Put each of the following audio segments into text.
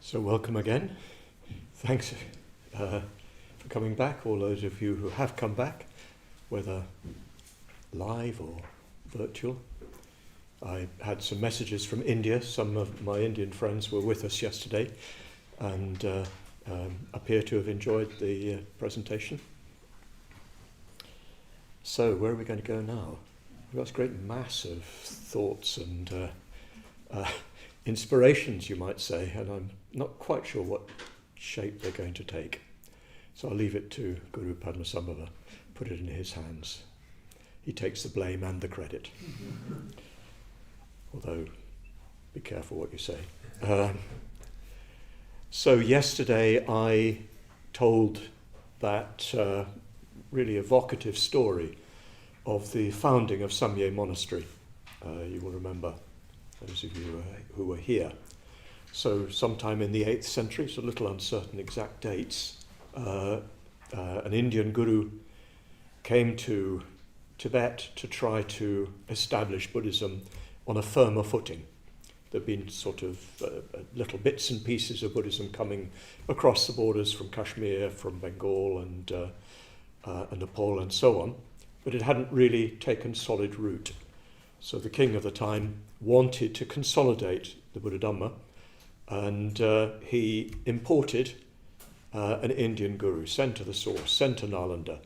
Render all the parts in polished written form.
So welcome again. Thanks for coming back, all those of you who have come back, whether live or virtual. I had some messages from India. Some of my Indian friends were with us yesterday and appear to have enjoyed the presentation. So where are we going to go now? We've got this great mass of thoughts and inspirations, you might say, and I'm not quite sure what shape they're going to take. So I'll leave it to Guru Padmasambhava, put it in his hands. He takes the blame and the credit. Although, be careful what you say. So yesterday I told that really evocative story of the founding of Samye Monastery. You will remember, those of you who were here. So sometime in the 8th century, it's a little uncertain exact dates, an Indian guru came to Tibet to try to establish Buddhism on a firmer footing. There have been sort of little bits and pieces of Buddhism coming across the borders from Kashmir, from Bengal and Nepal and so on, but it hadn't really taken solid root. So the king of the time wanted to consolidate the Buddha Dhamma, and he imported an Indian guru, sent to the source, sent to Nalanda,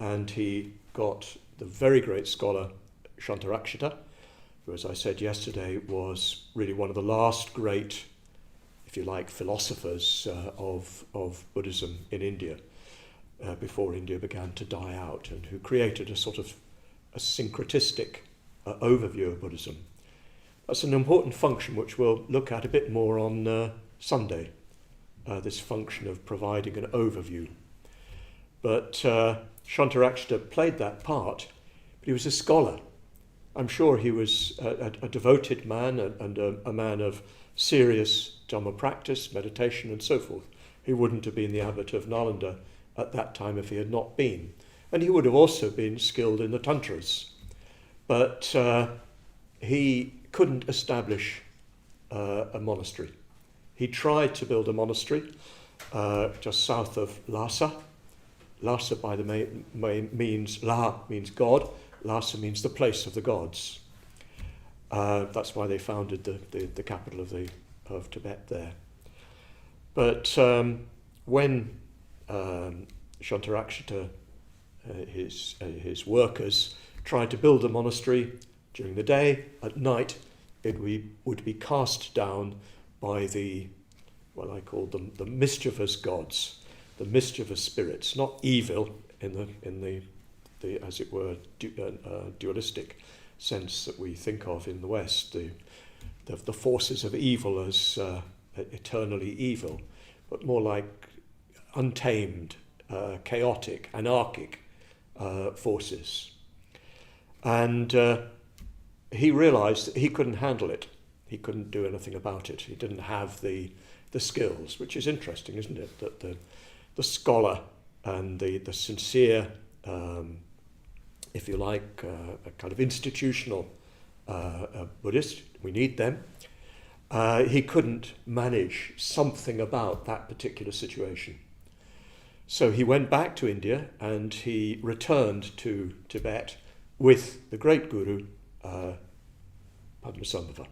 and he got the very great scholar Shantarakshita, who, as I said yesterday, was really one of the last great, if you like, philosophers of Buddhism in India, before India began to die out, and who created a sort of a syncretistic overview of Buddhism. That's an important function which we'll look at a bit more on Sunday, this function of providing an overview. But Shantarakshita played that part, but he was a scholar. I'm sure he was a devoted man and a man of serious Dhamma practice, meditation and so forth. He wouldn't have been the abbot of Nalanda at that time if he had not been. And he would have also been skilled in the tantras. But he couldn't establish a monastery. He tried to build a monastery just south of Lhasa. Lhasa, by the means, La means God. Lhasa means the place of the gods. That's why they founded the capital of Tibet there. But when Shantarakshita, his workers, tried to build a monastery during the day, at night it would be cast down by I call them the mischievous gods, the mischievous spirits, not evil in the as it were dualistic sense that we think of in the West, the forces of evil as eternally evil, but more like untamed, chaotic, anarchic forces. And he realized that he couldn't handle it. He couldn't do anything about it. He didn't have the skills, which is interesting, isn't it? That the scholar and the sincere, if you like, a kind of institutional Buddhist, we need them. He couldn't manage something about that particular situation. So he went back to India and he returned to Tibet with the great guru, Padmasambhava.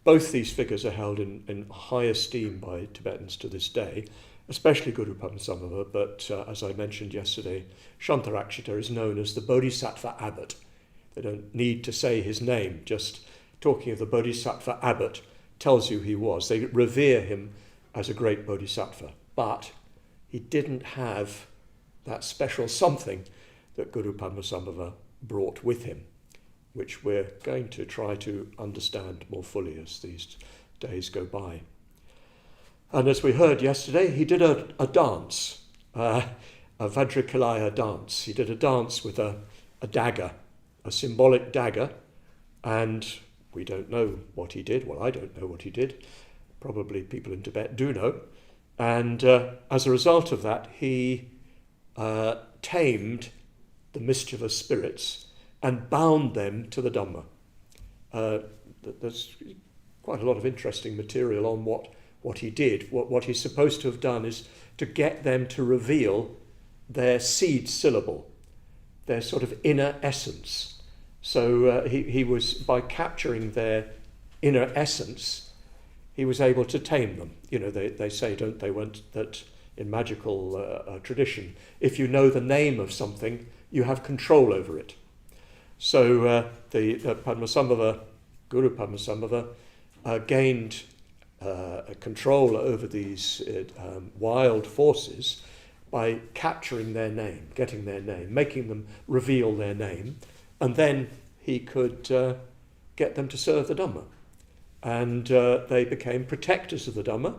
Both these figures are held in high esteem by Tibetans to this day, especially Guru Padmasambhava, but as I mentioned yesterday, Shantarakshita is known as the Bodhisattva Abbot. They don't need to say his name, just talking of the Bodhisattva Abbot tells you he was. They revere him as a great Bodhisattva, but he didn't have that special something that Guru Padmasambhava brought with him, which we're going to try to understand more fully as these days go by. And as we heard yesterday, he did a dance, a Vajrakilaya dance. He did a dance with a dagger, a symbolic dagger, and we don't know what he did. Well, I don't know what he did. Probably people in Tibet do know. And as a result of that, he tamed the mischievous spirits and bound them to the Dhamma. There's quite a lot of interesting material on what he did. What he's supposed to have done is to get them to reveal their seed syllable, their sort of inner essence. So he was, by capturing their inner essence, he was able to tame them. They say, don't they, that in magical tradition, if you know the name of something, you have control over it. So the Padmasambhava, Guru Padmasambhava, gained control over these wild forces by capturing their name, getting their name, making them reveal their name, and then he could get them to serve the Dhamma. And they became protectors of the Dhamma.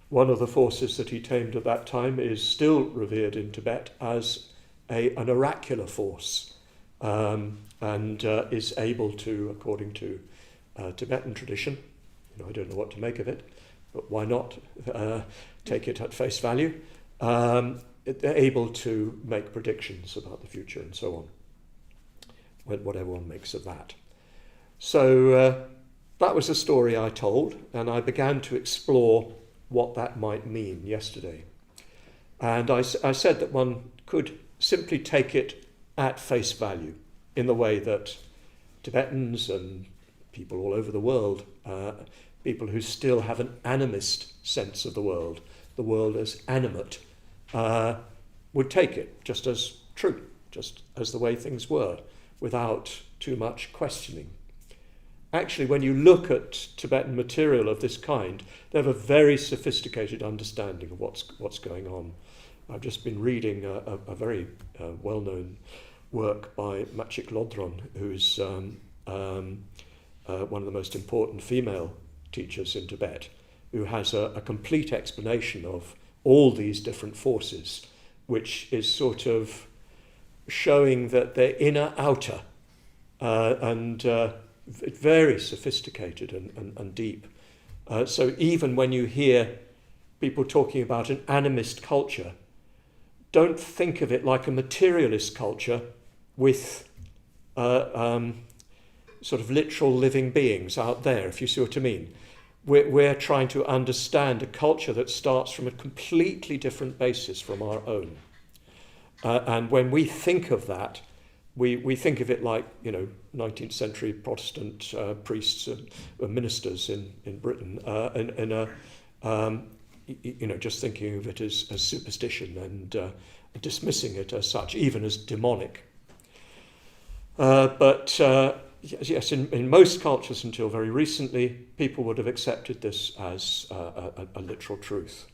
One of the forces that he tamed at that time is still revered in Tibet as an oracular force, and is able to, according to Tibetan tradition, I don't know what to make of it, but why not take it at face value, they're able to make predictions about the future and so on, whatever one makes of that. So that was the story I told, and I began to explore what that might mean yesterday. And I said that one could simply take it at face value in the way that Tibetans and people all over the world, people who still have an animist sense of the world as animate, would take it just as true, just as the way things were, without too much questioning. Actually, when you look at Tibetan material of this kind, they have a very sophisticated understanding of what's going on. I've just been reading a very well-known work by Machik Lodron, who's one of the most important female teachers in Tibet, who has a complete explanation of all these different forces, which is sort of showing that they're inner-outer, and very sophisticated and deep. So even when you hear people talking about an animist culture, don't think of it like a materialist culture with sort of literal living beings out there, if you see what I mean. We're trying to understand a culture that starts from a completely different basis from our own. And when we think of that, we think of it like, 19th century Protestant priests and ministers in Britain, just thinking of it as superstition and dismissing it as such, even as demonic. But yes, in most cultures until very recently, people would have accepted this as a literal truth.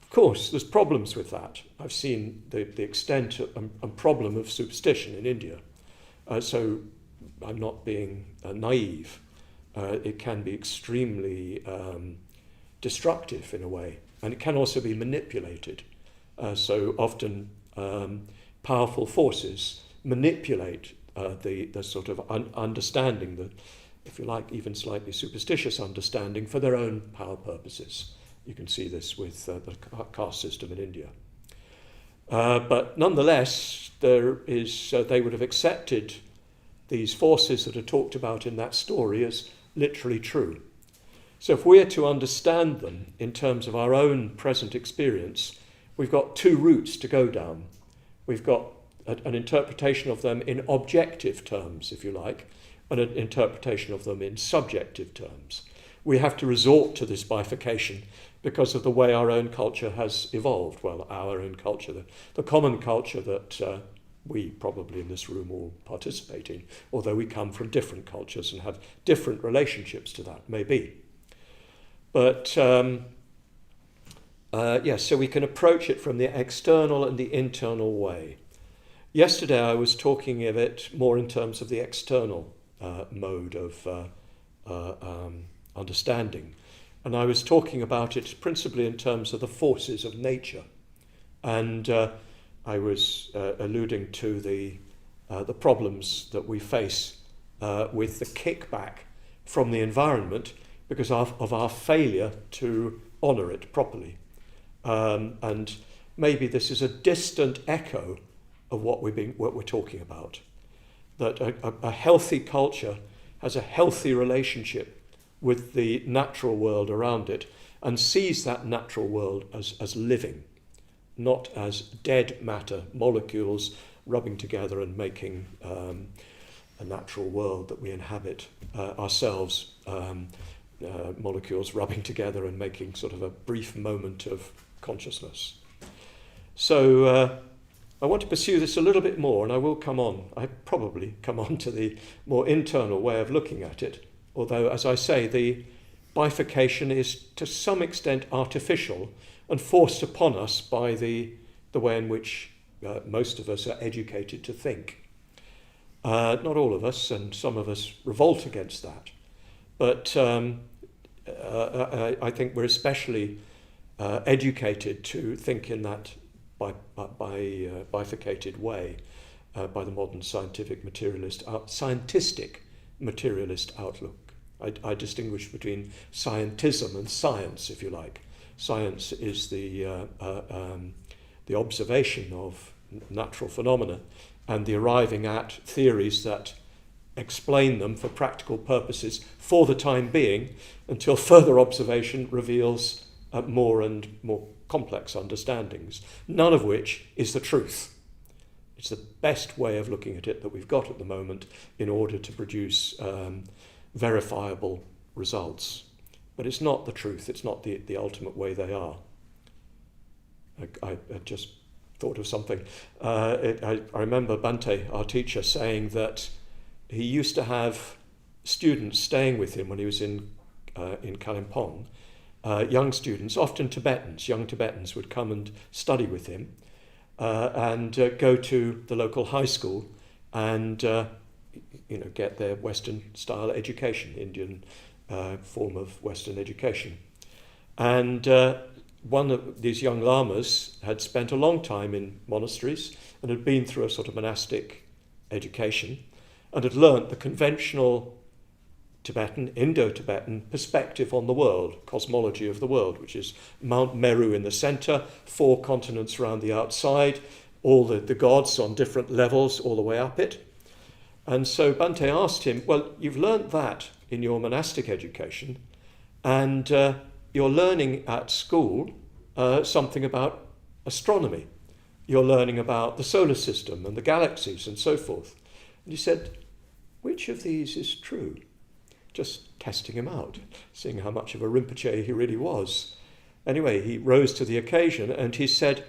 Of course, there's problems with that. I've seen the extent and problem of superstition in India. So I'm not being naive. It can be extremely destructive in a way, and it can also be manipulated. So often powerful forces manipulate the sort of understanding, the, if you like, even slightly superstitious understanding for their own power purposes. You can see this with the caste system in India. But nonetheless, they would have accepted these forces that are talked about in that story as literally true. So if we're to understand them in terms of our own present experience, we've got two routes to go down. We've got an interpretation of them in objective terms, if you like, and an interpretation of them in subjective terms. We have to resort to this bifurcation because of the way our own culture has evolved. Well, our own culture, the common culture that we probably in this room all participate in, although we come from different cultures and have different relationships to that, maybe. But yes, so we can approach it from the external and the internal way. Yesterday I was talking of it more in terms of the external mode of understanding. And I was talking about it principally in terms of the forces of nature. And I was alluding to the problems that we face with the kickback from the environment because of our failure to honour it properly. And maybe this is a distant echo of what we're talking about. That a healthy culture has a healthy relationship with the natural world around it, and sees that natural world as living, not as dead matter, molecules rubbing together and making a natural world that we inhabit ourselves, molecules rubbing together and making sort of a brief moment of consciousness. So I want to pursue this a little bit more, and I probably come on to the more internal way of looking at it, although, as I say, the bifurcation is to some extent artificial and forced upon us by the way in which most of us are educated to think. Not all of us, and some of us revolt against that. But I think we're especially educated to think in that bifurcated way by the modern scientific scientistic materialist outlook. I distinguish between scientism and science, if you like. Science is the observation of natural phenomena and the arriving at theories that explain them for practical purposes for the time being, until further observation reveals more and more complex understandings, none of which is the truth. It's the best way of looking at it that we've got at the moment in order to produce verifiable results. But it's not the truth, it's not the ultimate way they are. I just thought of something. I remember Bhante, our teacher, saying that he used to have students staying with him when he was in Kalimpong. Young students, often Tibetans, young Tibetans would come and study with him and go to the local high school and get their Western style education, Indian form of Western education. And one of these young lamas had spent a long time in monasteries and had been through a sort of monastic education and had learnt the conventional Tibetan, Indo-Tibetan perspective on the world, cosmology of the world, which is Mount Meru in the centre, 4 continents around the outside, all the gods on different levels all the way up it. And so Bhante asked him, well, you've learnt that in your monastic education, and you're learning at school something about astronomy. You're learning about the solar system and the galaxies and so forth. And he said, which of these is true? Just testing him out, seeing how much of a Rinpoche he really was. Anyway, he rose to the occasion and he said,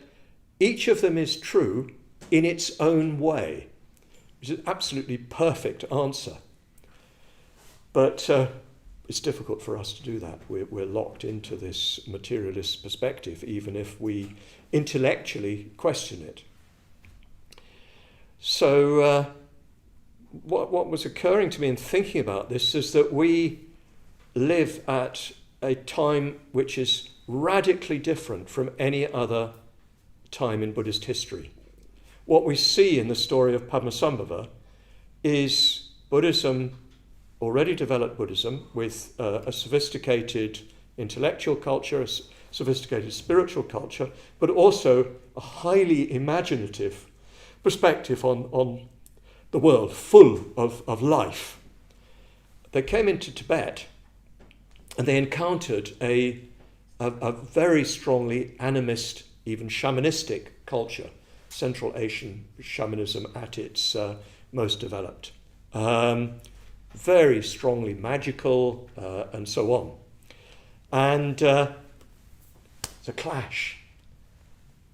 each of them is true in its own way. Which is an absolutely perfect answer. But it's difficult for us to do that. We're locked into this materialist perspective, even if we intellectually question it. So what was occurring to me in thinking about this is that we live at a time which is radically different from any other time in Buddhist history. What we see in the story of Padmasambhava is Buddhism, already developed Buddhism, with a sophisticated intellectual culture, a sophisticated spiritual culture, but also a highly imaginative perspective on the world, full of life. They came into Tibet and they encountered a very strongly animist, even shamanistic culture, Central Asian shamanism at its most developed. Very strongly magical and so on. And the clash.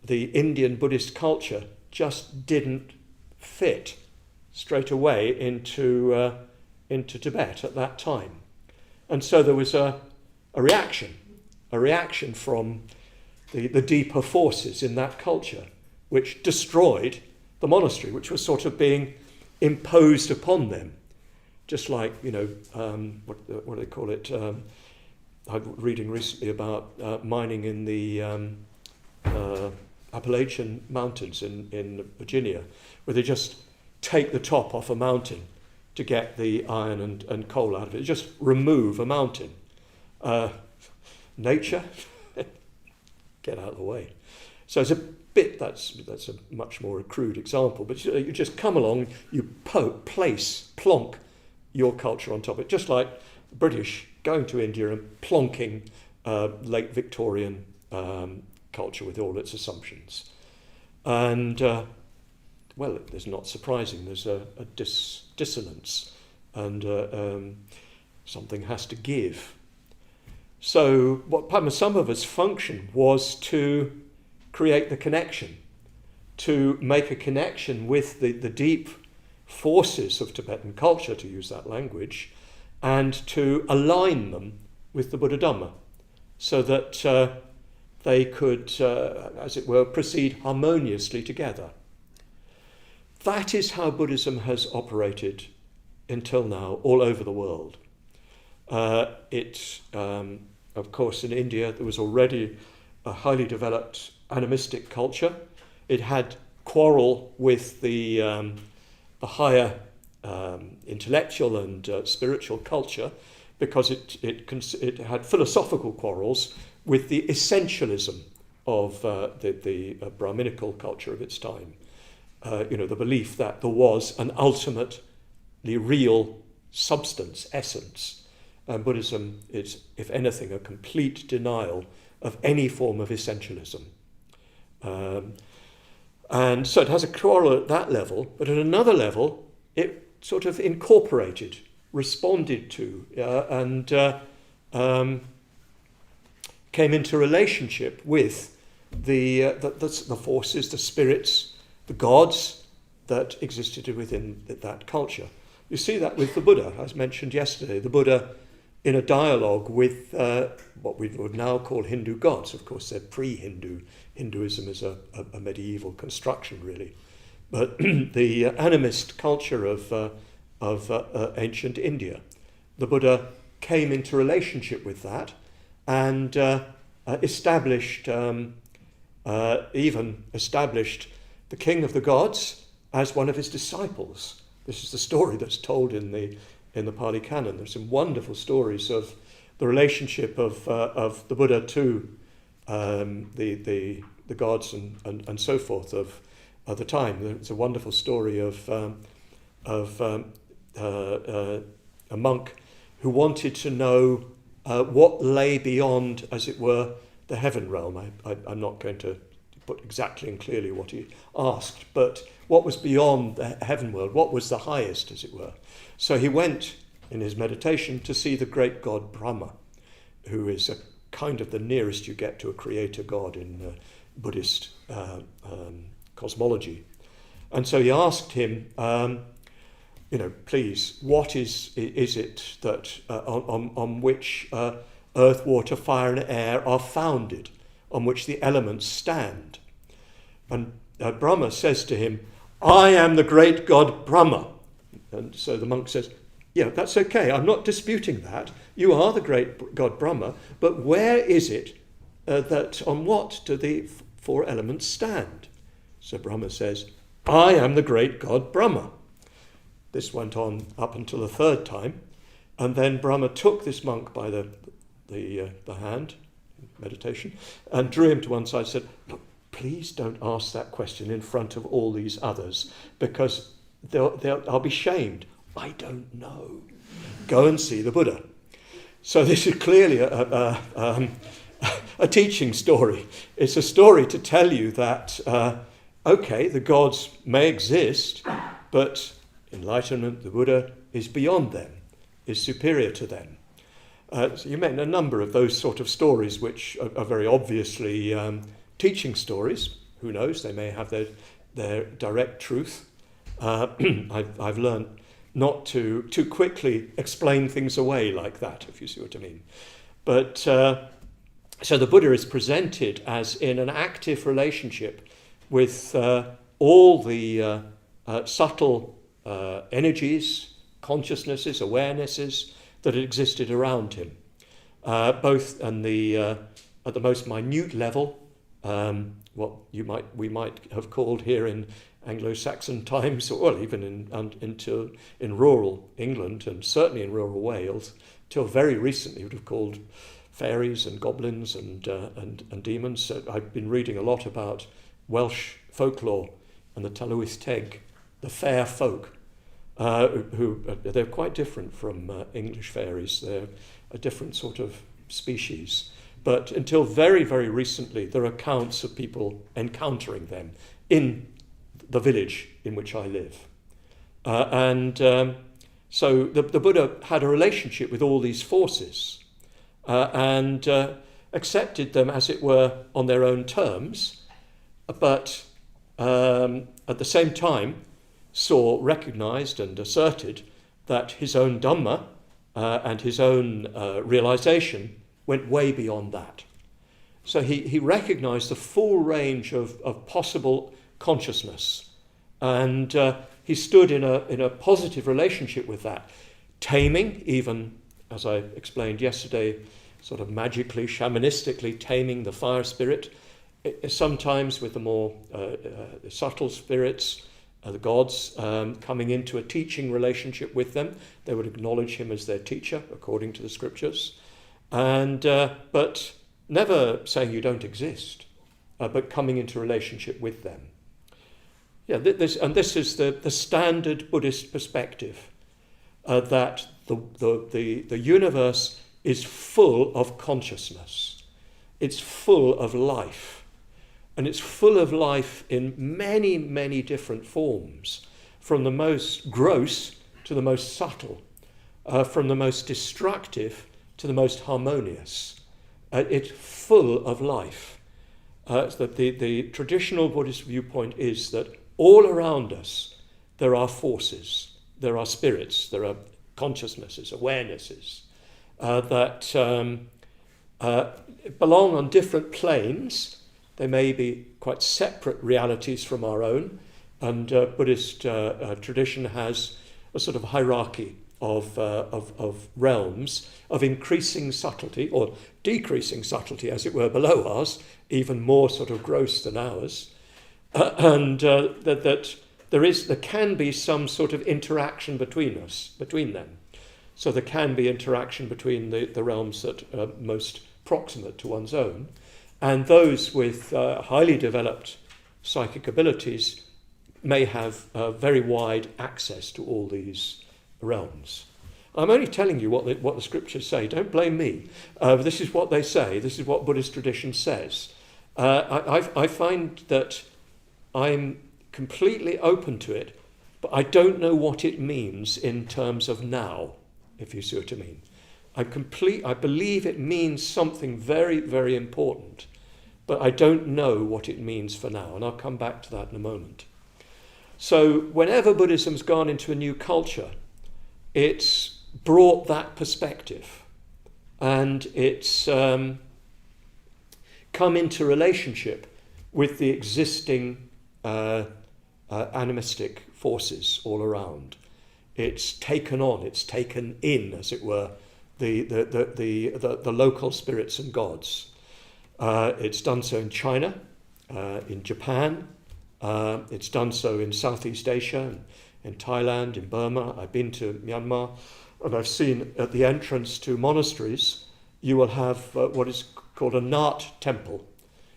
The Indian Buddhist culture just didn't fit straight away into Tibet at that time. And so there was a reaction from the deeper forces in that culture, which destroyed the monastery, which was sort of being imposed upon them. Just like, what do they call it? I was reading recently about mining in the Appalachian Mountains in Virginia, where they just take the top off a mountain to get the iron and coal out of it. Just remove a mountain. Nature, get out of the way. So it's a bit, that's a much more crude example, but you just come along, you plonk your culture on top of it, just like the British going to India and plonking late Victorian culture with all its assumptions. And, well, it's not surprising. There's a dissonance, and something has to give. So what Padmasambhava's function was to create the connection, to make a connection with the deep forces of Tibetan culture, to use that language, and to align them with the Buddha Dhamma, so that they could, as it were, proceed harmoniously together. That is how Buddhism has operated until now all over the world. Of course, in India, there was already a highly developed animistic culture. It had quarrel with the higher intellectual and spiritual culture, because it had philosophical quarrels with the essentialism of the Brahminical culture of its time. The belief that there was an ultimately real substance, essence. And Buddhism is, if anything, a complete denial of any form of essentialism. And so it has a quarrel at that level, but at another level, it sort of incorporated, responded to, and came into relationship with the forces, the spirits, the gods that existed within that culture. You see that with the Buddha, as mentioned yesterday. The Buddha, in a dialogue with what we would now call Hindu gods. Of course, they're pre-Hindu. Hinduism is a medieval construction, really. But the animist culture of ancient India, the Buddha came into relationship with that and established the king of the gods as one of his disciples. This is the story that's told in the Pali Canon. There's some wonderful stories of the relationship of the Buddha to the gods and so forth of the time. There's a wonderful story of a monk who wanted to know what lay beyond, as it were, the heaven realm. I'm not going to put exactly and clearly what he asked, but what was beyond the heaven world, what was the highest, as it were. So he went in his meditation to see the great god Brahma, who is a kind of the nearest you get to a creator god in Buddhist cosmology. And so he asked him, please, what is it that on which earth, water, fire, and air are founded, on which the elements stand? And Brahma says to him, I am the great god Brahma. And so the monk says, yeah, that's okay, I'm not disputing that. You are the great god Brahma, but where is it that on what do the four elements stand? So Brahma says, I am the great god Brahma. This went on up until the third time, and then Brahma took this monk by the hand, meditation, and drew him to one side and said, look, please don't ask that question in front of all these others, because I'll be shamed. I don't know. Go and see the Buddha. So this is clearly a teaching story. It's a story to tell you that, okay, the gods may exist, but enlightenment, the Buddha, is beyond them, is superior to them. So you met a number of those sort of stories which are very obviously teaching stories. Who knows, they may have their direct truth. I've learned not to too quickly explain things away like that, if you see what I mean. But so the Buddha is presented as in an active relationship with all the subtle energies, consciousnesses, awarenesses that had existed around him, both at the most minute level, what we might have called here in Anglo-Saxon times, or even in rural England, and certainly in rural Wales, till very recently would have called fairies and goblins and demons. So I've been reading a lot about Welsh folklore and the Tylwyth Teg, the fair folk, who they're quite different from English fairies. They're a different sort of species, but until very, very recently, there are accounts of people encountering them in the village in which I live. So the Buddha had a relationship with all these forces and accepted them, as it were, on their own terms, but at the same time recognized and asserted that his own Dhamma and his own realization went way beyond that. So he recognized the full range of possible consciousness, and he stood in a positive relationship with that, taming, even, as I explained yesterday, sort of magically, shamanistically taming the fire spirit, sometimes with the more subtle spirits, the gods, coming into a teaching relationship with them. They would acknowledge him as their teacher, according to the scriptures, but never saying you don't exist, but coming into relationship with them. Yeah, this is the standard Buddhist perspective, that the universe is full of consciousness. It's full of life. And it's full of life in many, many different forms, from the most gross to the most subtle, from the most destructive to the most harmonious. It's full of life. So the traditional Buddhist viewpoint is that all around us there are forces, there are spirits, there are consciousnesses, awarenesses that belong on different planes. They may be quite separate realities from our own, and Buddhist tradition has a sort of hierarchy of realms of increasing subtlety or decreasing subtlety, as it were, below ours, even more sort of gross than ours, and that there can be some sort of interaction between them. So there can be interaction between the realms that are most proximate to one's own, and those with highly developed psychic abilities may have very wide access to all these realms. I'm only telling you what the scriptures say. Don't blame me. This is what they say. This is what Buddhist tradition says. I find that I'm completely open to it, but I don't know what it means in terms of now, if you see what I mean. I believe it means something very, very important, but I don't know what it means for now, and I'll come back to that in a moment. So whenever Buddhism's gone into a new culture, it's brought that perspective, and it's come into relationship with the existing animistic forces all around. It's taken in, as it were, the local spirits and gods. It's done so in China, in Japan. It's done so in Southeast Asia, in Thailand, in Burma. I've been to Myanmar, and I've seen at the entrance to monasteries, you will have what is called a Nat temple.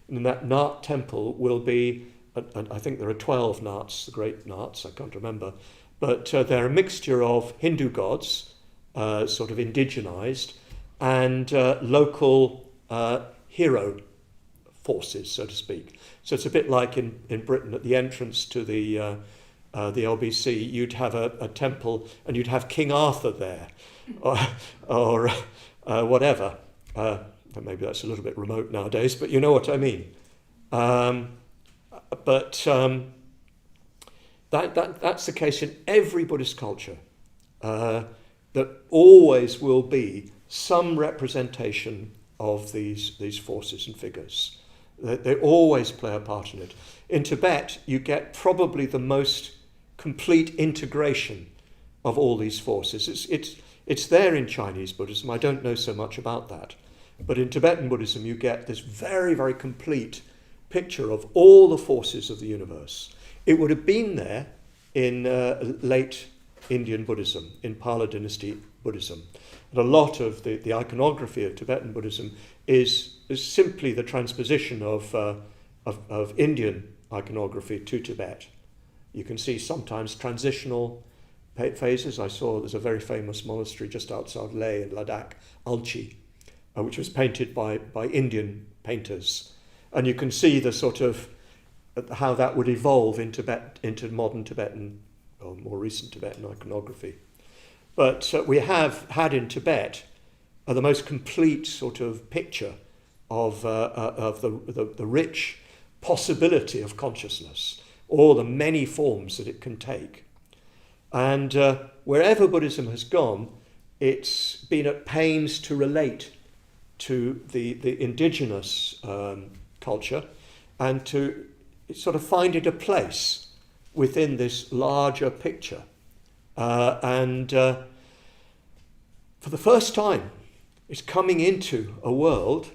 And in that Nat temple will be, and I think there are 12 Nats, the great Nats, I can't remember, but they're a mixture of Hindu gods, sort of indigenized, and local hero forces, so to speak. So it's a bit like in Britain at the entrance to the LBC, you'd have a temple and you'd have King Arthur there, or whatever. Maybe that's a little bit remote nowadays, but you know what I mean. That's the case in every Buddhist culture. That always will be some representation of these forces and figures. They always play a part in it. In Tibet, you get probably the most complete integration of all these forces. It's there in Chinese Buddhism. I don't know so much about that. But in Tibetan Buddhism, you get this very, very complete picture of all the forces of the universe. It would have been there in late Indian Buddhism, in Pala dynasty Buddhism. And a lot of the iconography of Tibetan Buddhism is simply the transposition of Indian iconography to Tibet. You can see sometimes transitional phases. I saw there's a very famous monastery just outside Leh in Ladakh, Alchi, which was painted by Indian painters. And you can see the sort of how that would evolve into modern Tibetan, or more recent Tibetan iconography. But we have had in Tibet the most complete sort of picture of the rich possibility of consciousness, all the many forms that it can take. And wherever Buddhism has gone, it's been at pains to relate to the indigenous culture and to sort of find it a place within this larger picture. And for the first time, it's coming into a world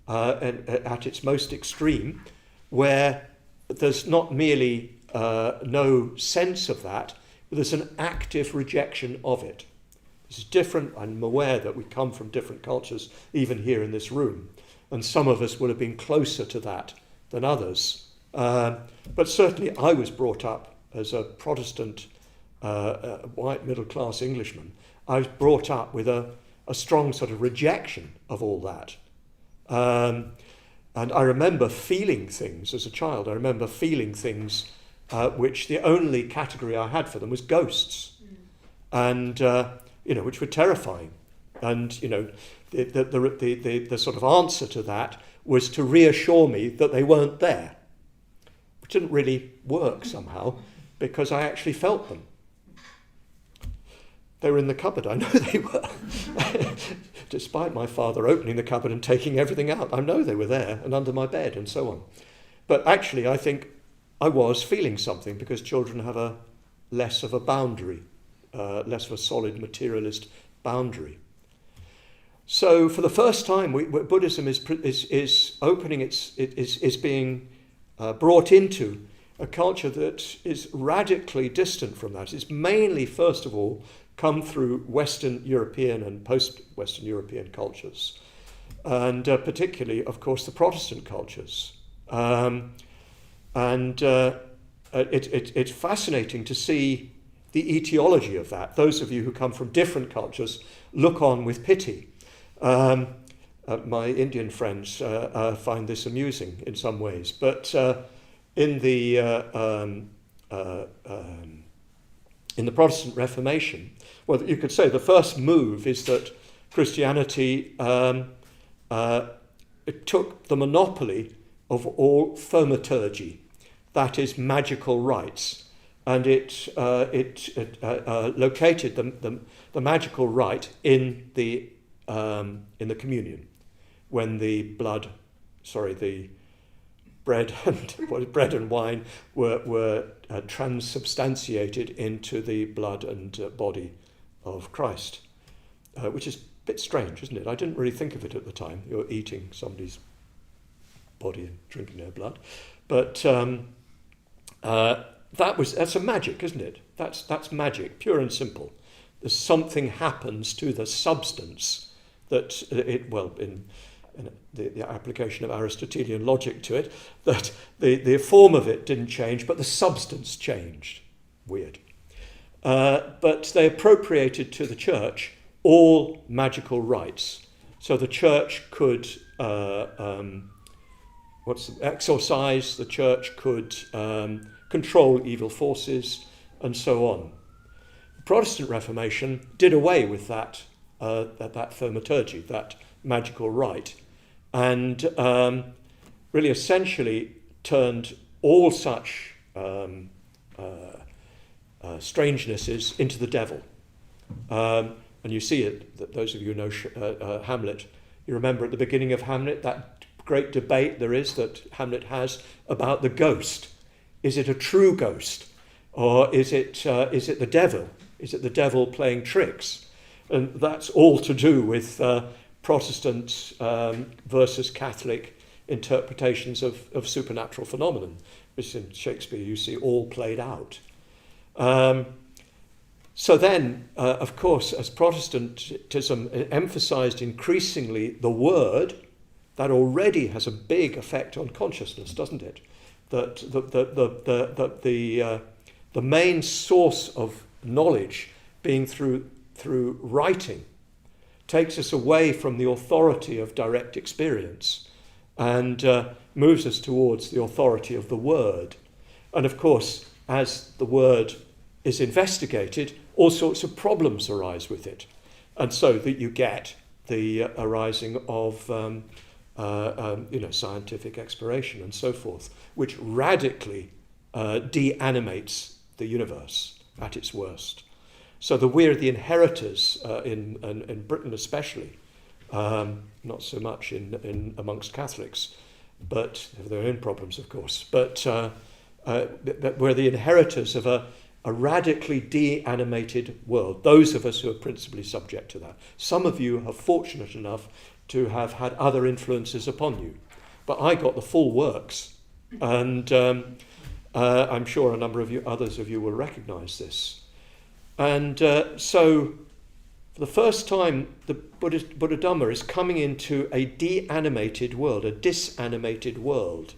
at its most extreme where there's not merely no sense of that, but there's an active rejection of it. This is different. I'm aware that we come from different cultures, even here in this room, and some of us would have been closer to that than others. But certainly I was brought up as a Protestant, white middle-class Englishman. I was brought up with a strong sort of rejection of all that. And I remember feeling things as a child. I remember feeling things which the only category I had for them was ghosts. And, which were terrifying. And, the sort of answer to that was to reassure me that they weren't there, which didn't really work somehow because I actually felt them. They were in the cupboard, I know they were. Despite my father opening the cupboard and taking everything out, I know they were there and under my bed and so on. But actually, I think I was feeling something because children have less of a boundary, less of a solid materialist boundary. So for the first time, Buddhism is opening is being brought into a culture that is radically distant from that. It's mainly, first of all, come through Western European and post-Western European cultures, and particularly, of course, the Protestant cultures. It's fascinating to see the etiology of that. Those of you who come from different cultures look on with pity. My Indian friends find this amusing in some ways, but in the Protestant Reformation, well, you could say the first move is that Christianity it took the monopoly of all thaumaturgy, that is magical rites, and it located the magical rite in the communion, when the bread and wine were transubstantiated into the blood and body of Christ, which is a bit strange, isn't it? I didn't really think of it at the time. You're eating somebody's body and drinking their blood, but that's a magic, isn't it? That's magic, pure and simple. There's something happens to the substance that in the application of Aristotelian logic to it, that the form of it didn't change, but the substance changed. Weird. But they appropriated to the church all magical rites. So the church could exorcise, the church could control evil forces, and so on. The Protestant Reformation did away with that thaumaturgy, that magical rite, and really essentially turned all such strangenesses into the devil. And you see it, that those of you who know Hamlet, you remember at the beginning of Hamlet, that great debate there is that Hamlet has about the ghost. Is it a true ghost? Or is it the devil? Is it the devil playing tricks? And that's all to do with Protestant versus Catholic interpretations of supernatural phenomenon, which in Shakespeare you see all played out. So then, of course, as Protestantism emphasized increasingly the word, that already has a big effect on consciousness, doesn't it? That the main source of knowledge being through writing, takes us away from the authority of direct experience and moves us towards the authority of the word. And of course, as the word is investigated, all sorts of problems arise with it. And so that you get the arising of scientific exploration and so forth, which radically de-animates the universe at its worst. So we're the inheritors in Britain especially, not so much in amongst Catholics, but they have their own problems, of course. But we're the inheritors of a radically de-animated world, those of us who are principally subject to that. Some of you are fortunate enough to have had other influences upon you, but I got the full works, and I'm sure a number of you, others of you will recognise this. And so, for the first time, the Buddha Dhamma is coming into a de-animated world, a disanimated world,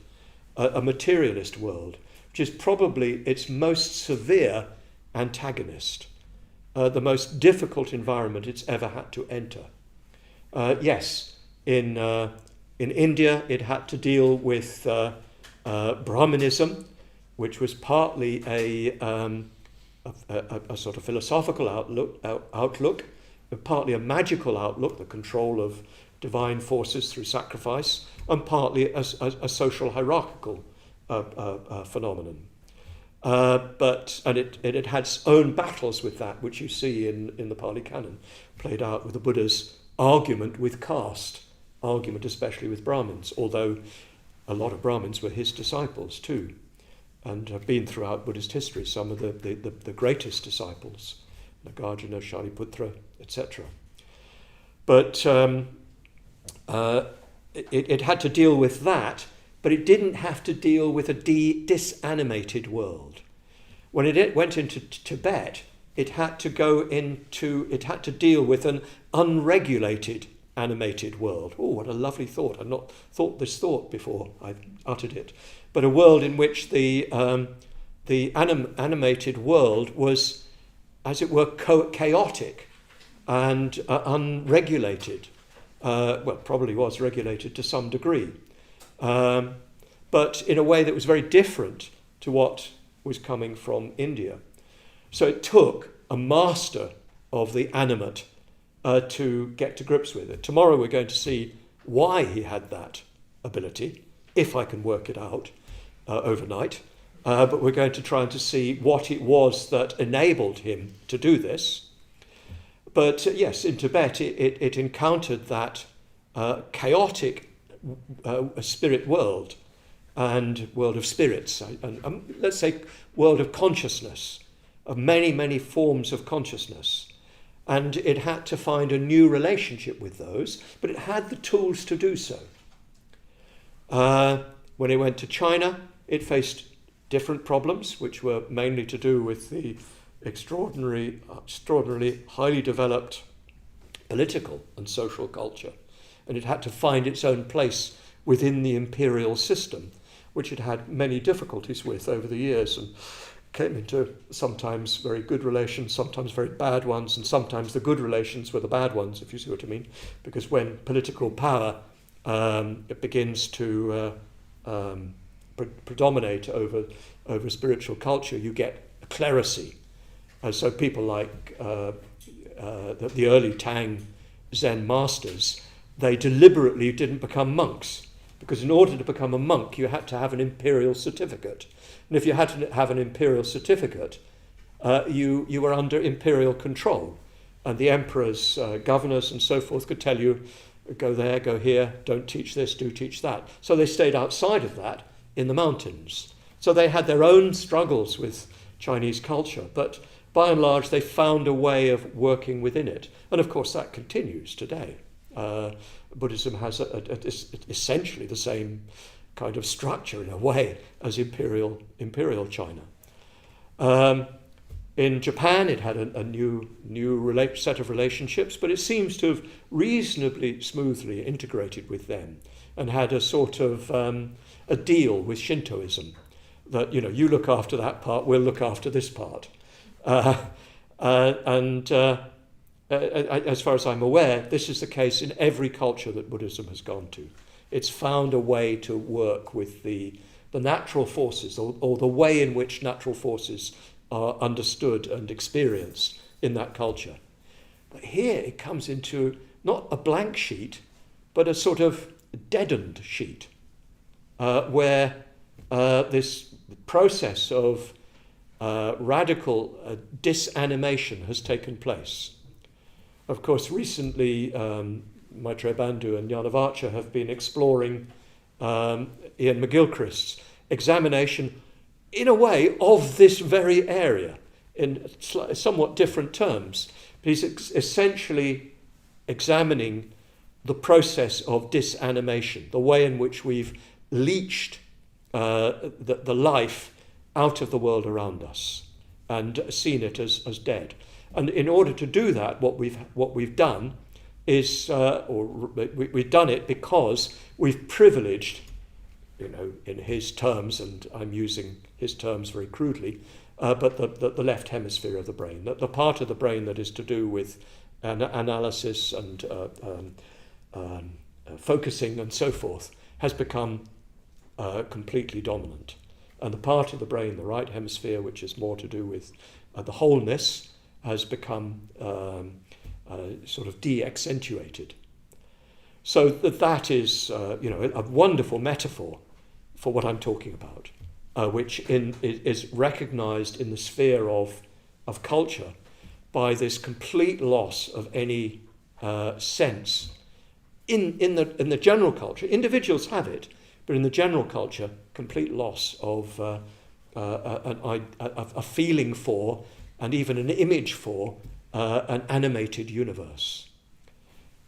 a materialist world, which is probably its most severe antagonist, the most difficult environment it's ever had to enter. Yes, in India it had to deal with Brahmanism, which was partly a sort of philosophical outlook, partly a magical outlook, the control of divine forces through sacrifice, and partly a social hierarchical phenomenon. But it had its own battles with that, which you see in the Pali Canon, played out with the Buddha's argument with caste, argument especially with Brahmins, although a lot of Brahmins were his disciples too, and have been throughout Buddhist history, some of the greatest disciples, Nagarjuna, Shariputra, etc. But it had to deal with that, but it didn't have to deal with a disanimated world. When it went into Tibet, it had to deal with an unregulated, animated world. Oh, what a lovely thought. I've not thought this thought before I uttered it. But a world in which the animated world was, as it were, chaotic and unregulated. Probably was regulated to some degree. But in a way that was very different to what was coming from India. So it took a master of the animate to get to grips with it. Tomorrow we're going to see why he had that ability, if I can work it out overnight. But we're going to try and to see what it was that enabled him to do this. But yes, in Tibet it encountered that chaotic spirit world and world of spirits, and let's say world of consciousness, of many, many forms of consciousness. And it had to find a new relationship with those, but it had the tools to do so. When it went to China, it faced different problems, which were mainly to do with the extraordinarily highly developed political and social culture. And it had to find its own place within the imperial system, which it had many difficulties with over the years, and came into sometimes very good relations, sometimes very bad ones, and sometimes the good relations were the bad ones, if you see what I mean. Because when political power it begins to predominate over spiritual culture, you get a clerisy. And so people like the early Tang Zen masters, they deliberately didn't become monks, because in order to become a monk, you had to have an imperial certificate. And if you had to have an imperial certificate, you were under imperial control. And the emperors, governors and so forth could tell you, go there, go here, don't teach this, do teach that. So they stayed outside of that in the mountains. So they had their own struggles with Chinese culture, but by and large they found a way of working within it. And of course that continues today. Buddhism has essentially the same kind of structure in a way as imperial China. In Japan, it had a new set of relationships, but it seems to have reasonably smoothly integrated with them and had a sort of a deal with Shintoism that, you look after that part, we'll look after this part. as far as I'm aware, this is the case in every culture that Buddhism has gone to. It's found a way to work with the natural forces, or the way in which natural forces are understood and experienced in that culture. But here it comes into not a blank sheet, but a sort of deadened sheet, where this process of radical disanimation has taken place. Of course, recently Maitreya Bandhu and Yanavacha have been exploring Ian McGilchrist's examination, in a way, of this very area in somewhat different terms. He's essentially examining the process of disanimation, the way in which we've leached the life out of the world around us and seen it as dead. And in order to do that, what we've done is, we've done it because we've privileged, in his terms, and I'm using his terms very crudely, but the left hemisphere of the brain, the part of the brain that is to do with analysis and focusing and so forth, has become completely dominant. And the part of the brain, the right hemisphere, which is more to do with the wholeness, has become sort of de-accentuated. So that is, a wonderful metaphor for what I'm talking about, which is recognized in the sphere of culture by this complete loss of any sense in the general culture. Individuals have it, but in the general culture, complete loss of a feeling for, and even an image for, an animated universe.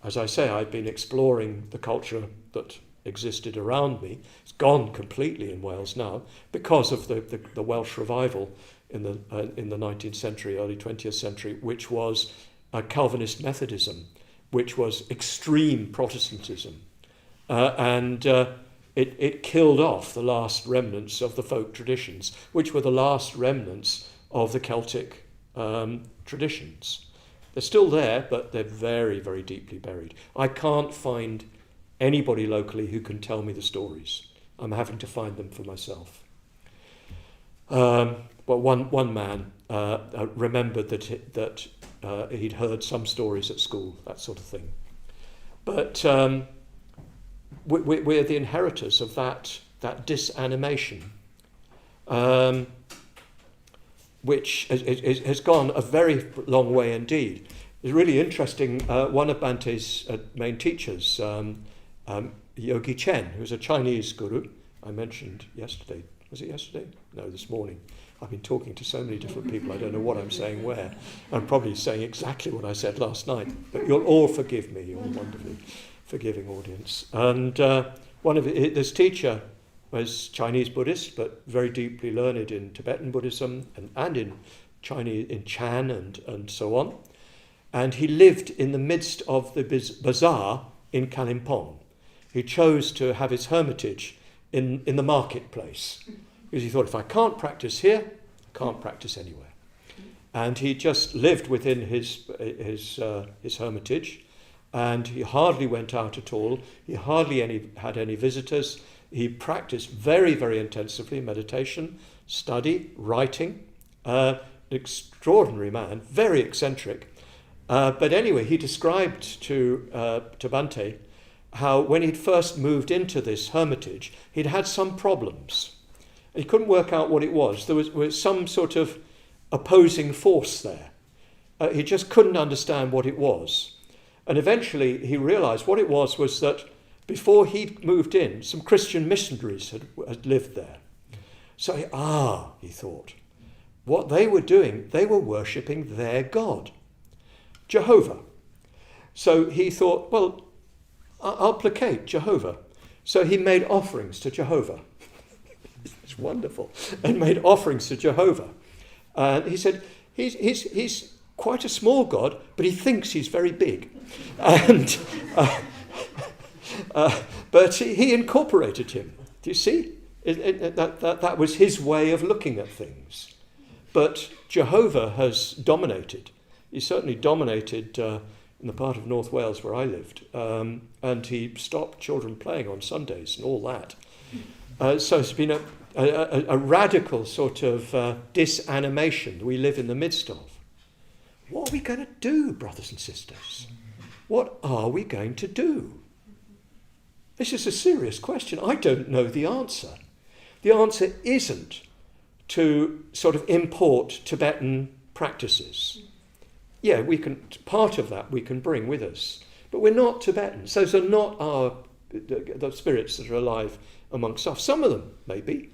As I say, I've been exploring the culture that existed around me. It's gone completely in Wales now because of the Welsh revival in the 19th century, early 20th century, which was Calvinist Methodism, which was extreme Protestantism. And it killed off the last remnants of the folk traditions, which were the last remnants of the Celtic traditions. They're still there, but they're very, very deeply buried. I can't find anybody locally who can tell me the stories. I'm having to find them for myself. Well, one man remembered that he'd heard some stories at school, that sort of thing. But we're the inheritors of that disanimation, which has gone a very long way indeed. It's really interesting. One of Bante's main teachers, Yogi Chen, who's a Chinese guru, I mentioned yesterday. Was it yesterday? No, this morning. I've been talking to so many different people, I don't know what I'm saying where. I'm probably saying exactly what I said last night, but you'll all forgive me. You're a wonderfully forgiving audience. And this teacher was Chinese Buddhist, but very deeply learned in Tibetan Buddhism and in Chinese, in Chan and so on. And he lived in the midst of the bazaar in Kalimpong. He chose to have his hermitage in the marketplace, because he thought, if I can't practice here, I can't practice anywhere. And he just lived within his hermitage, and he hardly went out at all. He hardly had any visitors. He practiced very, very intensively meditation, study, writing. An extraordinary man, very eccentric. But anyway, he described to Bhante how when he'd first moved into this hermitage, he'd had some problems. He couldn't work out what it was. There was some sort of opposing force there. He just couldn't understand what it was. And eventually he realized what it was that before he'd moved in, some Christian missionaries had lived there. So he thought, what they were doing, they were worshipping their God, Jehovah. So he thought, well, I'll placate Jehovah. So he made offerings to Jehovah. It's wonderful. And made offerings to Jehovah. And he said, he's quite a small God, but he thinks he's very big. And but he incorporated him. Do you see? That was his way of looking at things. But Jehovah has dominated. He certainly dominated in the part of North Wales where I lived, and he stopped children playing on Sundays and all that. So it's been a radical sort of disanimation we live in the midst of. What are we going to do, brothers and sisters? What are we going to do? This is a serious question. I don't know the answer. The answer isn't to sort of import Tibetan practices. Yeah, we can. Part of that we can bring with us, but we're not Tibetans. Those are not the spirits that are alive amongst us. Some of them, maybe.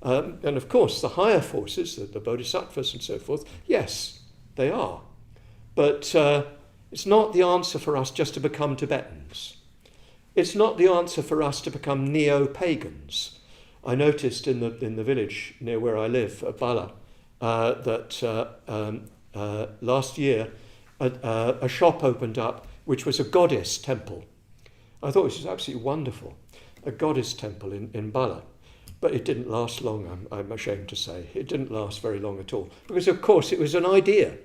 And of course, the higher forces, the bodhisattvas and so forth, yes, they are. But it's not the answer for us just to become Tibetans. It's not the answer for us to become neo-pagans. I noticed in the village near where I live, Bala, that last year a shop opened up which was a goddess temple. I thought this was absolutely wonderful, a goddess temple in Bala. But it didn't last long, I'm ashamed to say. It didn't last very long at all. Because, of course, it was an idea,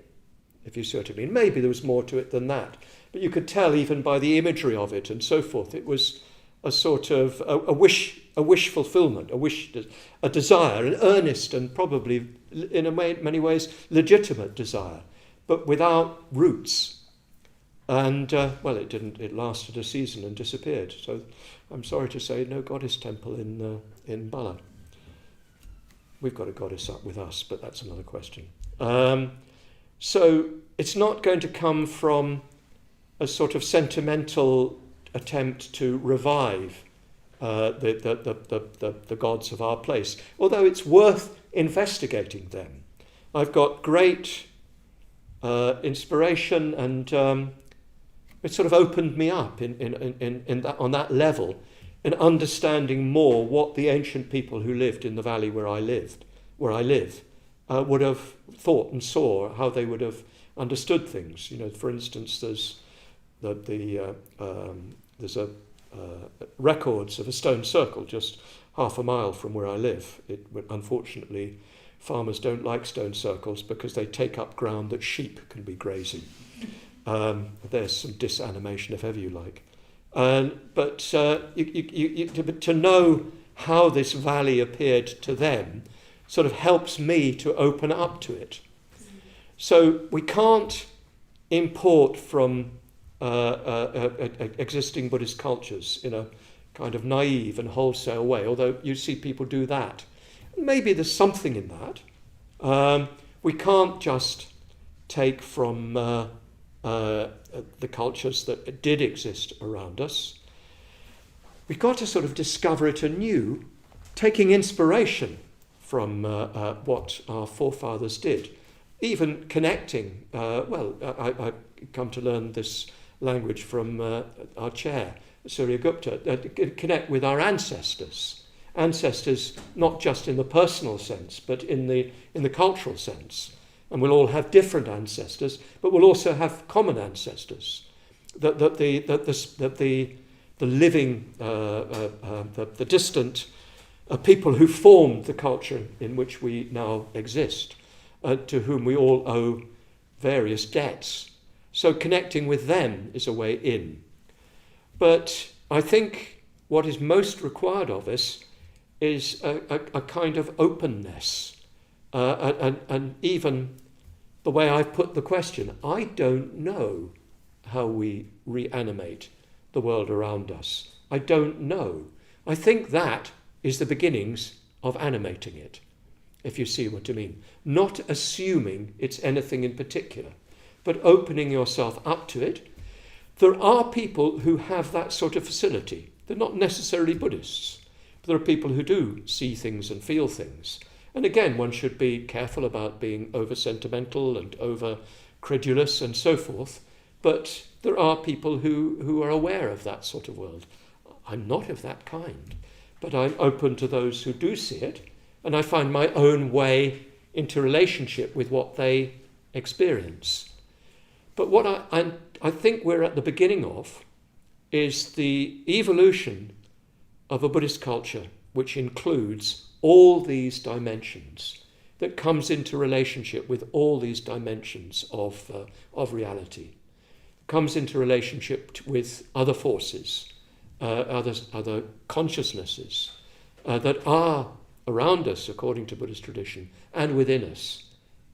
if you see what I mean. Maybe there was more to it than that. But you could tell even by the imagery of it and so forth, it was a sort of a wish fulfillment, a desire, an earnest and probably, in many ways, legitimate desire, but without roots. And, it lasted a season and disappeared. So I'm sorry to say, no goddess temple in Bala. We've got a goddess up with us, but that's another question. So it's not going to come from a sort of sentimental attempt to revive the gods of our place, although it's worth investigating them. I've got great inspiration, and it sort of opened me up in that, on that level, in understanding more what the ancient people who lived in the valley where I live, would have thought and saw, how they would have understood things. You know, for instance, there's records of a stone circle just half a mile from where I live. Unfortunately, farmers don't like stone circles because they take up ground that sheep can be grazing. There's some disanimation, if ever you like. But to know how this valley appeared to them sort of helps me to open up to it. So we can't import from existing Buddhist cultures in a kind of naive and wholesale way, although you see people do that. Maybe there's something in that. We can't just take from the cultures that did exist around us. We've got to sort of discover it anew, taking inspiration from what our forefathers did, even connecting. I've come to learn this language from our chair, Surya Gupta, connect with our ancestors. Ancestors not just in the personal sense, but in the cultural sense. And we'll all have different ancestors, but we'll also have common ancestors. That the living, the distant people who formed the culture in which we now exist, to whom we all owe various debts. So connecting with them is a way in. But I think what is most required of us is a kind of openness. And even the way I've put the question, I don't know how we reanimate the world around us. I don't know. I think that is the beginnings of animating it, if you see what I mean. Not assuming it's anything in particular, but opening yourself up to it. There are people who have that sort of facility. They're not necessarily Buddhists, but there are people who do see things and feel things. And again, one should be careful about being over-sentimental and over-credulous and so forth. But there are people who are aware of that sort of world. I'm not of that kind, but I'm open to those who do see it, and I find my own way into relationship with what they experience. But what I think we're at the beginning of is the evolution of a Buddhist culture which includes all these dimensions. that comes into relationship with all these dimensions of reality, comes into relationship with other forces, other consciousnesses that are around us according to Buddhist tradition and within us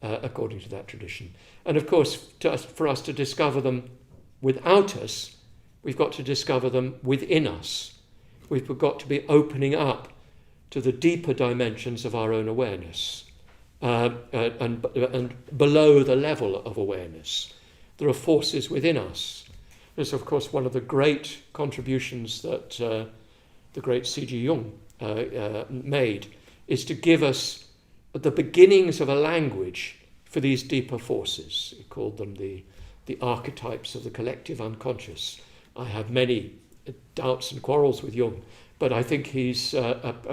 according to that tradition. And of course, for us to discover them without us, we've got to discover them within us. We've got to be opening up to the deeper dimensions of our own awareness and below the level of awareness. There are forces within us. This, of course, one of the great contributions that the great C.G. Jung made, is to give us the beginnings of a language for these deeper forces. He called them the archetypes of the collective unconscious. I have many doubts and quarrels with Jung, but I think he's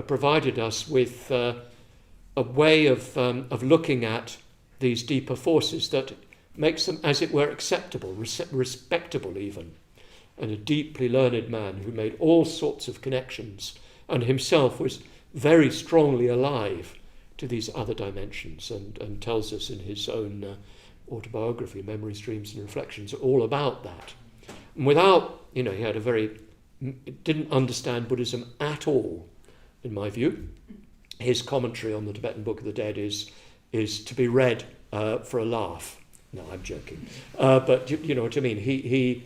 provided us with a way of looking at these deeper forces that makes them, as it were, acceptable, respectable even. And a deeply learned man who made all sorts of connections and himself was very strongly alive to these other dimensions and tells us in his own autobiography, Memories, Dreams and Reflections, all about that. And without, he had didn't understand Buddhism at all, in my view. His commentary on the Tibetan Book of the Dead is to be read for a laugh. No, I'm joking. But you know what I mean. He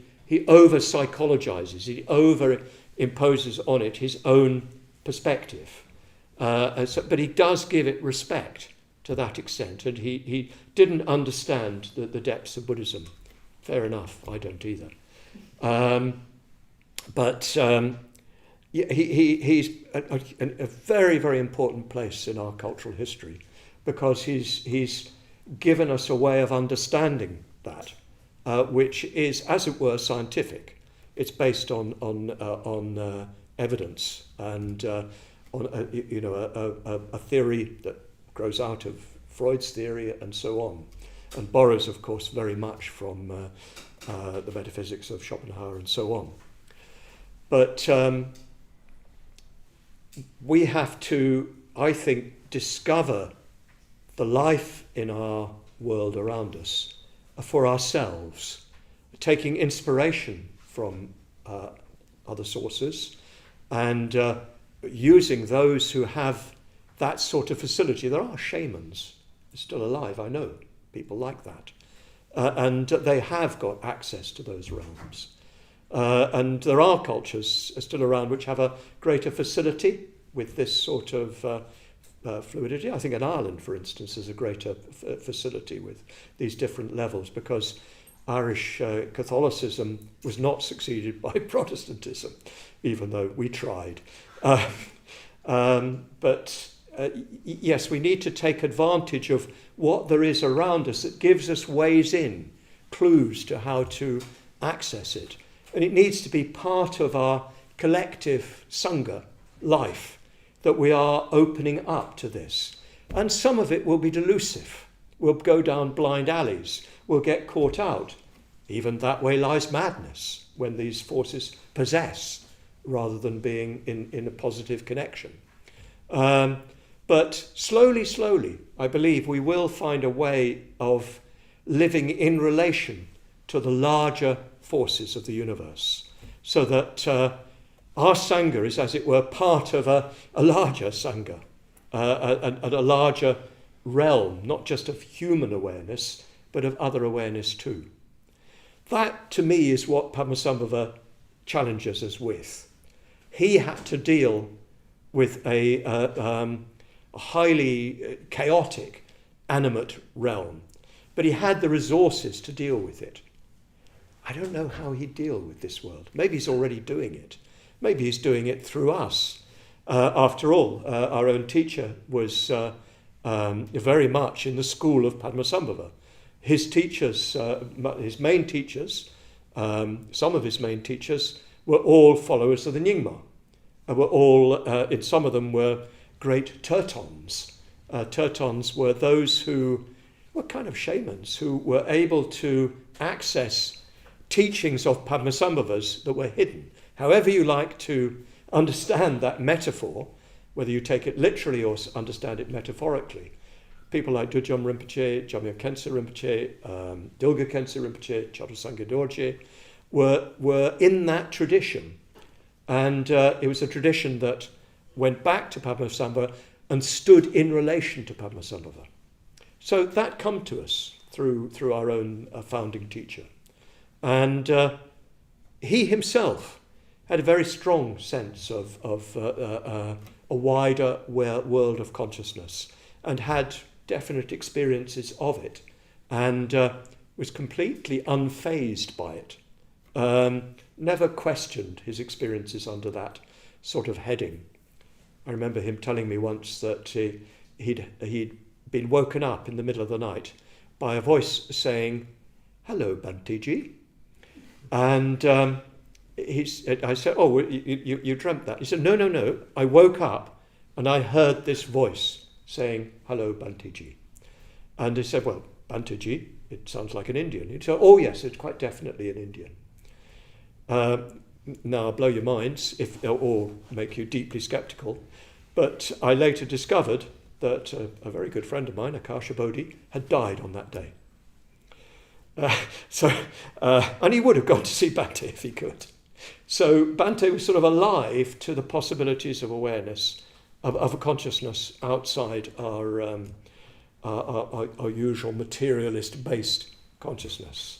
over-psychologizes, he over-imposes on it his own perspective. But he does give it respect to that extent, and he didn't understand the depths of Buddhism. Fair enough, I don't either. He's a very, very important place in our cultural history, because he's given us a way of understanding that, which is, as it were, scientific. It's based on evidence and on a theory that grows out of Freud's theory and so on, and borrows, of course, very much from the metaphysics of Schopenhauer and so on. But we have to, I think, discover the life in our world around us for ourselves, taking inspiration from other sources and using those who have that sort of facility. There are shamans still alive, I know people like that, and they have got access to those realms. And there are cultures still around which have a greater facility with this sort of fluidity. I think in Ireland, for instance, there's a greater facility with these different levels, because Irish Catholicism was not succeeded by Protestantism, even though we tried. Yes, we need to take advantage of what there is around us that gives us ways in, clues to how to access it. And it needs to be part of our collective Sangha life, that we are opening up to this. And some of it will be delusive. We'll go down blind alleys. We'll get caught out. Even that way lies madness, when these forces possess rather than being in a positive connection. But slowly, I believe we will find a way of living in relation to the larger forces of the universe, so that our Sangha is, as it were, part of a larger Sangha, and a larger realm, not just of human awareness, but of other awareness too. That, to me, is what Padmasambhava challenges us with. He had to deal with a highly chaotic, animate realm, but he had the resources to deal with it. I don't know how he'd deal with this world. Maybe he's already doing it. Maybe he's doing it through us. After all, our own teacher was very much in the school of Padmasambhava. His teachers, his main teachers, some of his main teachers were all followers of the Nyingma. Were all, some of them were great Tertons. Tertons were those who were kind of shamans, who were able to access teachings of Padmasambhavas that were hidden. However you like to understand that metaphor, whether you take it literally or understand it metaphorically, people like Dudjom Rinpoche, Jamyang Khensa Rinpoche, Dilga Khensa Rinpoche, Chadra Sangye Dorje, were in that tradition. And it was a tradition that went back to Padmasambhava and stood in relation to Padmasambhava. So that come to us through our own founding teacher. And he himself had a very strong sense of a wider world of consciousness and had definite experiences of it and was completely unfazed by it. Never questioned his experiences under that sort of heading. I remember him telling me once that he'd been woken up in the middle of the night by a voice saying, "Hello, Bantiji." And I said, "Oh, you dreamt that?" He said, No. I woke up and I heard this voice saying, "Hello, Bantiji." And he said, "Well, Bantiji, it sounds like an Indian." He said, "Oh, yes, it's quite definitely an Indian." Now, I'll blow your minds or make you deeply sceptical, but I later discovered that a very good friend of mine, Akasha Bodhi, had died on that day. And he would have gone to see Bhante if he could. So Bhante was sort of alive to the possibilities of awareness, of a consciousness outside our usual materialist-based consciousness.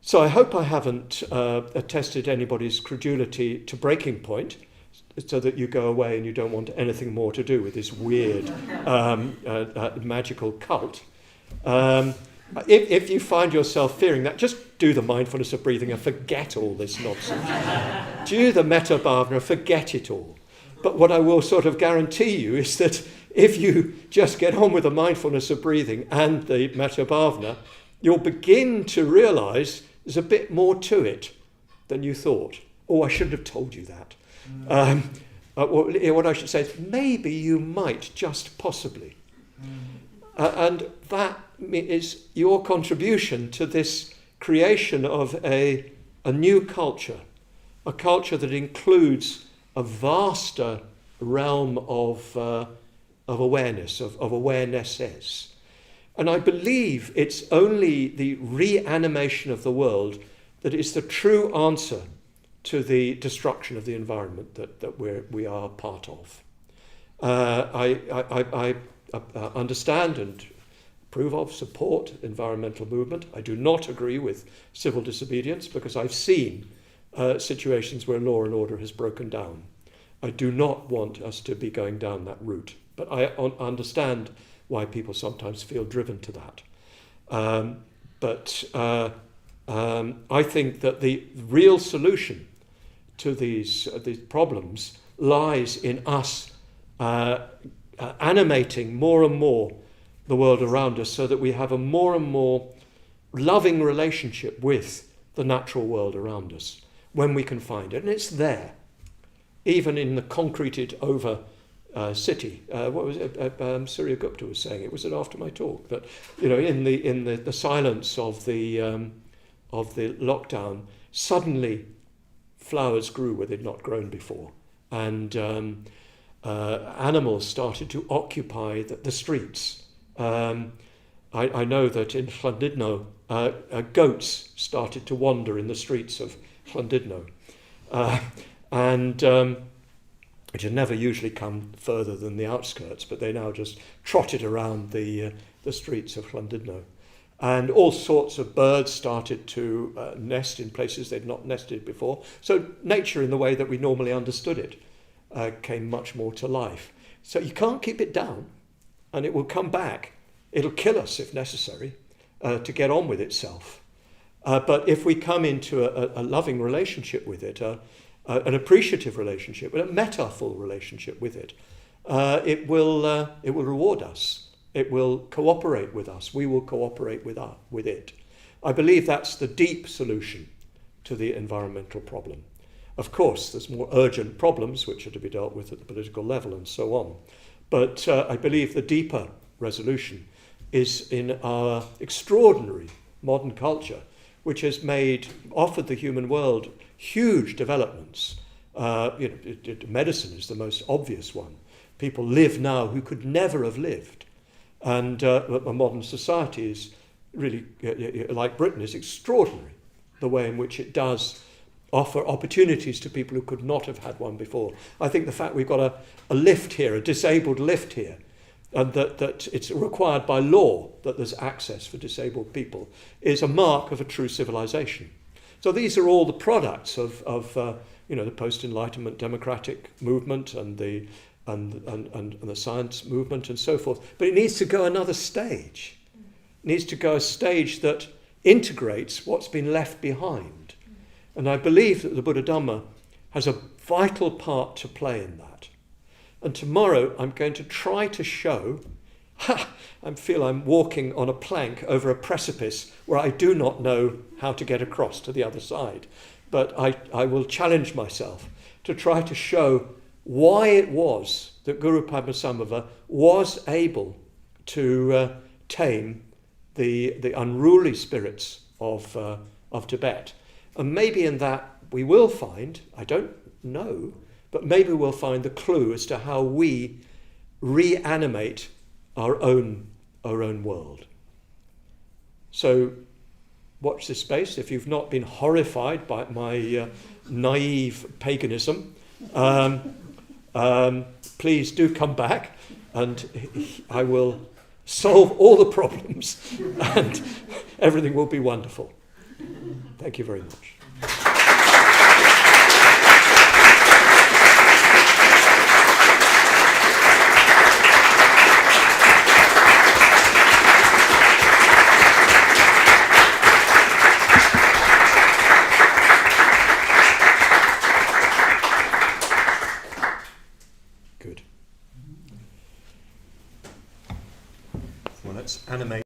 So I hope I haven't attested anybody's credulity to breaking point, so that you go away and you don't want anything more to do with this weird magical cult. If you find yourself fearing that, just do the mindfulness of breathing and forget all this nonsense. Do the metta bhavana, forget it all. But what I will sort of guarantee you is that if you just get on with the mindfulness of breathing and the metta bhavana, you'll begin to realise there's a bit more to it than you thought. Oh, I shouldn't have told you that. What I should say is maybe you might just possibly. And that is your contribution to this creation of a new culture, a culture that includes a vaster realm of awareness, of awarenesses. And I believe it's only the reanimation of the world that is the true answer to the destruction of the environment that we are part of. I understand and approve of, support environmental movement. I do not agree with civil disobedience because I've seen situations where law and order has broken down. I do not want us to be going down that route, but I understand why people sometimes feel driven to that. But I think that the real solution to these problems lies in us animating more and more the world around us so that we have a more and more loving relationship with the natural world around us when we can find it. And it's there, even in the concreted over city. What was it? Surya Gupta was saying, it was after my talk, that in the silence of the lockdown, suddenly flowers grew where they'd not grown before, and animals started to occupy the streets. I know that in Llandudno, goats started to wander in the streets of Llandudno, which had never usually come further than the outskirts, but they now just trotted around the streets of Llandudno. And all sorts of birds started to nest in places they'd not nested before. So nature, in the way that we normally understood it, came much more to life. So you can't keep it down, and it will come back. It'll kill us if necessary to get on with itself. But if we come into a loving relationship with it, an appreciative relationship, a metaphor relationship with it, it will reward us. It will cooperate with us. We will cooperate with it. I believe that's the deep solution to the environmental problem. Of course, there's more urgent problems which are to be dealt with at the political level and so on. But I believe the deeper resolution is in our extraordinary modern culture, which has offered the human world huge developments. Medicine is the most obvious one. People live now who could never have lived. And a modern society is really, like Britain, is extraordinary, the way in which it does offer opportunities to people who could not have had one before. I think the fact we've got a lift here, a disabled lift here, and that it's required by law that there's access for disabled people, is a mark of a true civilization. So these are all the products of the post-Enlightenment democratic movement and the science movement and so forth. But it needs to go another stage. It needs to go a stage that integrates what's been left behind. And I believe that the Buddha Dhamma has a vital part to play in that. And tomorrow I'm going to try to show, I feel I'm walking on a plank over a precipice where I do not know how to get across to the other side. But I will challenge myself to try to show why it was that Guru Padmasambhava was able to tame the unruly spirits of Tibet. And maybe in that we will find, I don't know, but maybe we'll find the clue as to how we reanimate our own world. So watch this space. If you've not been horrified by my naive paganism, please do come back and I will solve all the problems and everything will be wonderful. Thank you very much. Good. Well, let's animate.